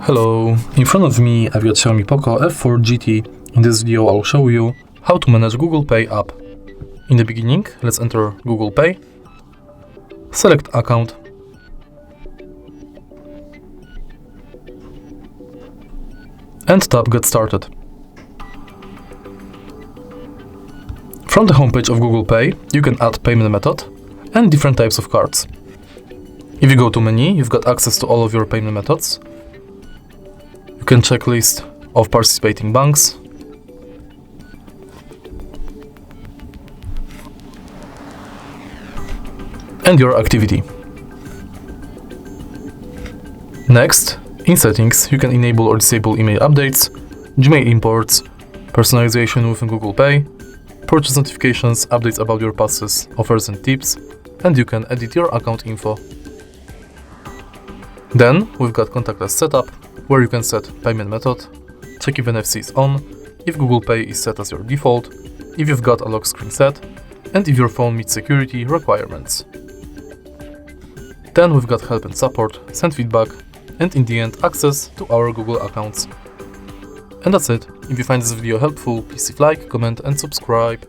Hello, in front of me I've got Xiaomi Poco F4 GT. In this video I'll show you how to manage Google Pay app. In the beginning, let's enter Google Pay, select account, and tap Get Started. From the homepage of Google Pay, you can add payment method and different types of cards. If you go to menu, you've got access to all of your payment methods. You can check list of participating banks, and your activity. Next, in settings, you can enable or disable email updates, Gmail imports, personalization within Google Pay, purchase notifications, updates about your passes, offers and tips, and you can edit your account info. Then, we've got contactless setup, where you can set payment method, check if NFC is on, if Google Pay is set as your default, if you've got a lock screen set, and if your phone meets security requirements. Then we've got help and support, send feedback, and in the end, access to our Google accounts. And that's it. If you find this video helpful, please leave like, comment and subscribe.